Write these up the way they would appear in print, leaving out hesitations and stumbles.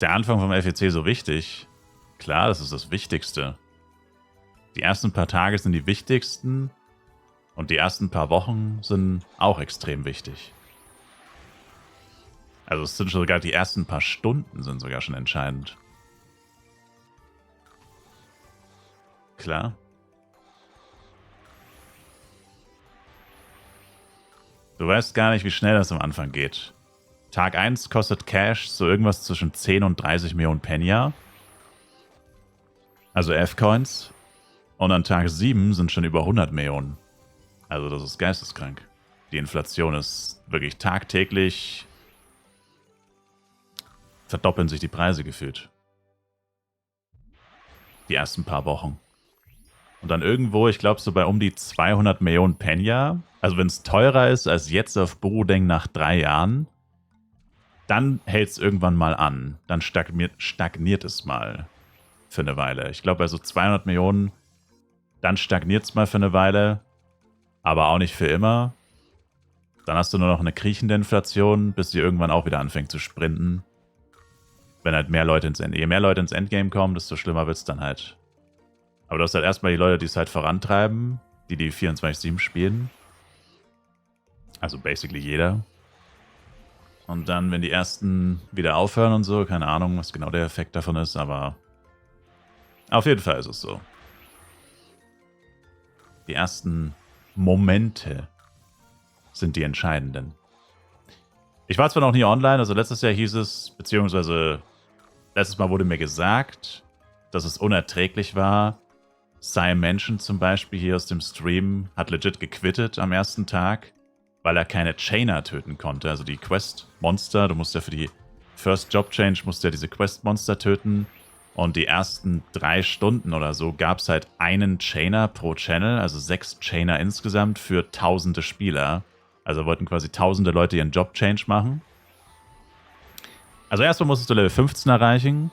der Anfang vom FEC so wichtig? Klar, das ist das Wichtigste. Die ersten paar Tage sind die wichtigsten und die ersten paar Wochen sind auch extrem wichtig. Also es sind sogar die ersten paar Stunden sind sogar schon entscheidend. Klar. Du weißt gar nicht, wie schnell das am Anfang geht. Tag 1 kostet Cash so irgendwas zwischen 10 und 30 Millionen Penya. Also F-Coins. Und an Tag 7 sind schon über 100 Millionen. Also das ist geisteskrank. Die Inflation ist wirklich tagtäglich. Verdoppeln sich die Preise gefühlt. Die ersten paar Wochen. Und dann irgendwo, ich glaube so bei um die 200 Millionen Penya. Also wenn es teurer ist als jetzt auf Burudeng nach 3 Jahren, dann hält es irgendwann mal an. Dann stagniert es mal für eine Weile. Ich glaube bei so 200 Millionen, dann stagniert es mal für eine Weile. Aber auch nicht für immer. Dann hast du nur noch eine kriechende Inflation, bis sie irgendwann auch wieder anfängt zu sprinten. Wenn halt mehr Leute je mehr Leute ins Endgame kommen, desto schlimmer wird es dann halt. Aber du hast halt erstmal die Leute, die es halt vorantreiben, die 24/7 spielen. Also basically jeder. Und dann, wenn die ersten wieder aufhören und so, keine Ahnung, was genau der Effekt davon ist, aber auf jeden Fall ist es so. Die ersten Momente sind die entscheidenden. Ich war zwar noch nie online, also letztes Jahr hieß es, beziehungsweise letztes Mal wurde mir gesagt, dass es unerträglich war. Mention zum Beispiel hier aus dem Stream hat legit gequittet am ersten Tag, weil er keine Chainer töten konnte. Also die Quest-Monster, du musst ja für die First Job Change musst ja diese Quest-Monster töten. Und die ersten 3 Stunden oder so gab es halt einen Chainer pro Channel, also 6 Chainer insgesamt für tausende Spieler. Also wollten quasi tausende Leute ihren Job Change machen. Also erstmal musstest du Level 15 erreichen,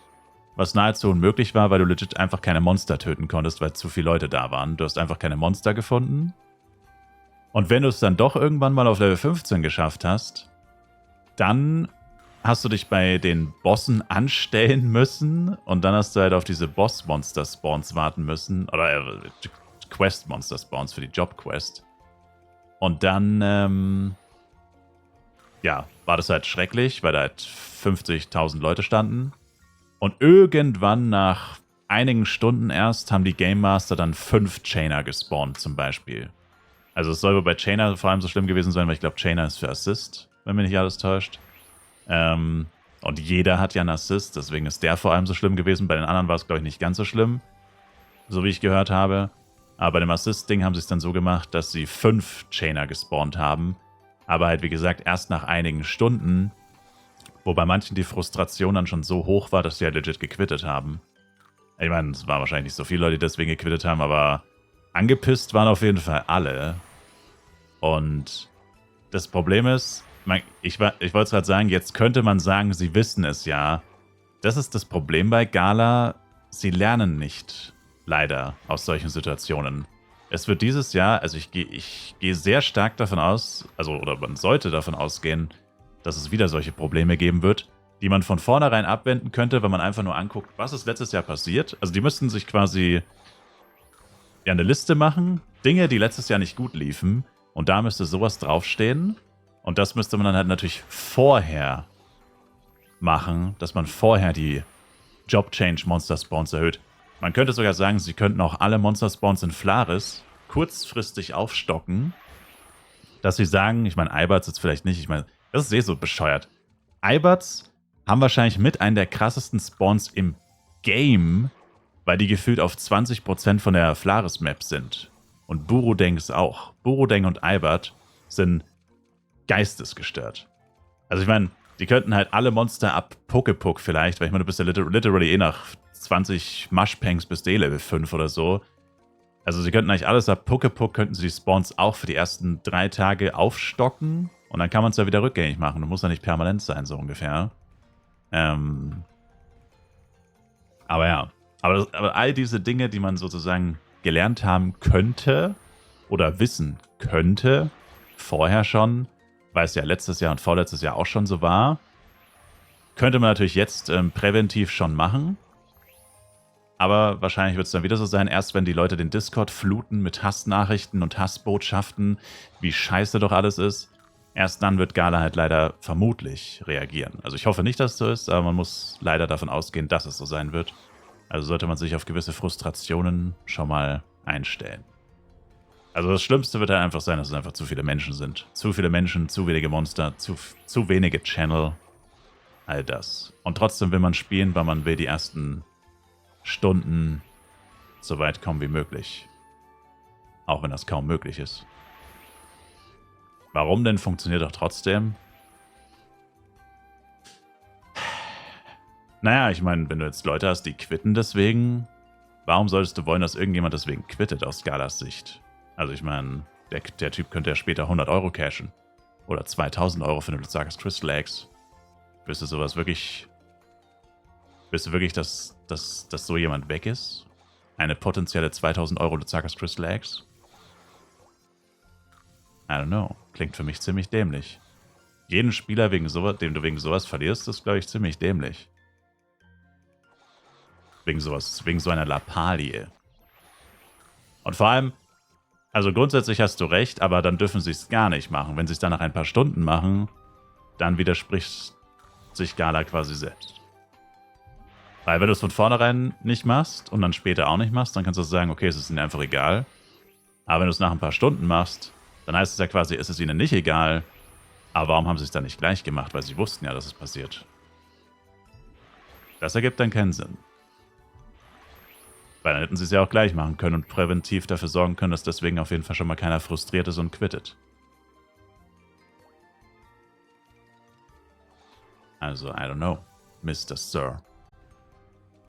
was nahezu unmöglich war, weil du legit einfach keine Monster töten konntest, weil zu viele Leute da waren. Du hast einfach keine Monster gefunden. Und wenn du es dann doch irgendwann mal auf Level 15 geschafft hast, dann hast du dich bei den Bossen anstellen müssen und dann hast du halt auf diese Boss-Monster-Spawns warten müssen. Oder Quest-Monster-Spawns für die Job-Quest. Und dann, ja, war das halt schrecklich, weil da halt 50.000 Leute standen. Und irgendwann nach einigen Stunden erst haben die Game Master dann 5 Chainer gespawnt zum Beispiel. Also es soll wohl bei Chainer vor allem so schlimm gewesen sein, weil ich glaube Chainer ist für Assist, wenn mich nicht alles täuscht. Und jeder hat ja einen Assist, deswegen ist der vor allem so schlimm gewesen. Bei den anderen war es, glaube ich, nicht ganz so schlimm, so wie ich gehört habe. Aber bei dem Assist-Ding haben sie es dann so gemacht, dass sie 5 Chainer gespawnt haben. Aber halt, wie gesagt, erst nach einigen Stunden, wo bei manchen die Frustration dann schon so hoch war, dass sie halt legit gequittet haben. Ich meine, es waren wahrscheinlich nicht so viele Leute, die deswegen gequittet haben, aber angepisst waren auf jeden Fall alle. Und das Problem ist, ich wollte es gerade sagen, jetzt könnte man sagen, sie wissen es ja. Das ist das Problem bei Gala, sie lernen nicht, leider, aus solchen Situationen. Es wird dieses Jahr, also ich gehe sehr stark davon aus, oder man sollte davon ausgehen, dass es wieder solche Probleme geben wird, die man von vornherein abwenden könnte, wenn man einfach nur anguckt, was ist letztes Jahr passiert. Also die müssten sich quasi ja eine Liste machen, Dinge, die letztes Jahr nicht gut liefen, und da müsste sowas draufstehen. Und das müsste man dann halt natürlich vorher machen, dass man vorher die Job Change Monster Spawns erhöht. Man könnte sogar sagen, sie könnten auch alle Monster Spawns in Flaris kurzfristig aufstocken, dass sie sagen, ich meine, Ibats jetzt vielleicht nicht, ich meine, das ist eh so bescheuert. Ibats haben wahrscheinlich mit einen der krassesten Spawns im Game, weil die gefühlt auf 20% von der Flaris-Map sind. Und Burudeng ist auch. Burudeng und Ibat sind geistesgestört. Also ich meine, die könnten halt alle Monster ab Pokepok vielleicht, weil ich meine, du bist ja literally eh nach 20 Mushpangs bis D-Level 5 oder so. Also sie könnten eigentlich alles ab Pokepok, könnten sie die Spawns auch für die ersten 3 Tage aufstocken und dann kann man es ja wieder rückgängig machen. Du musst ja nicht permanent sein, so ungefähr. Aber ja, aber all diese Dinge, die man sozusagen gelernt haben könnte oder wissen könnte, vorher schon, weil es ja letztes Jahr und vorletztes Jahr auch schon so war, Könnte man natürlich jetzt präventiv schon machen. Aber wahrscheinlich wird es dann wieder so sein, erst wenn die Leute den Discord fluten mit Hassnachrichten und Hassbotschaften, wie scheiße doch alles ist, erst dann wird Gala halt leider vermutlich reagieren. Also ich hoffe nicht, dass es so ist, aber man muss leider davon ausgehen, dass es so sein wird. Also sollte man sich auf gewisse Frustrationen schon mal einstellen. Also das Schlimmste wird halt einfach sein, dass es einfach zu viele Menschen sind. Zu viele Menschen, zu wenige Monster, zu wenige Channel. All das. Und trotzdem will man spielen, weil man will die ersten Stunden so weit kommen wie möglich. Auch wenn das kaum möglich ist. Warum denn funktioniert doch trotzdem? Naja, ich meine, wenn du jetzt Leute hast, die quitten deswegen, warum solltest du wollen, dass irgendjemand deswegen quittet aus Galas Sicht? Also ich meine, der Typ könnte ja später 100 Euro cashen. Oder 2000 Euro für eine Luzakas Crystal Eggs. Willst du wirklich, dass so jemand weg ist? Eine potenzielle 2000 Euro Luzakas Crystal Eggs? I don't know. Klingt für mich ziemlich dämlich. Jeden Spieler, dem du wegen sowas verlierst, ist, glaube ich, ziemlich dämlich. Wegen so einer Lappalie. Und vor allem, also grundsätzlich hast du recht, aber dann dürfen sie es gar nicht machen. Wenn sie es dann nach ein paar Stunden machen, dann widerspricht sich Gala quasi selbst. Weil wenn du es von vornherein nicht machst und dann später auch nicht machst, dann kannst du sagen, okay, es ist ihnen einfach egal. Aber wenn du es nach ein paar Stunden machst, dann heißt es ja quasi, es ist ihnen nicht egal. Aber warum haben sie es dann nicht gleich gemacht? Weil sie wussten ja, dass es passiert. Das ergibt dann keinen Sinn. Weil dann hätten sie es ja auch gleich machen können und präventiv dafür sorgen können, dass deswegen auf jeden Fall schon mal keiner frustriert ist und quittet. Also, I don't know, Mr. Sir.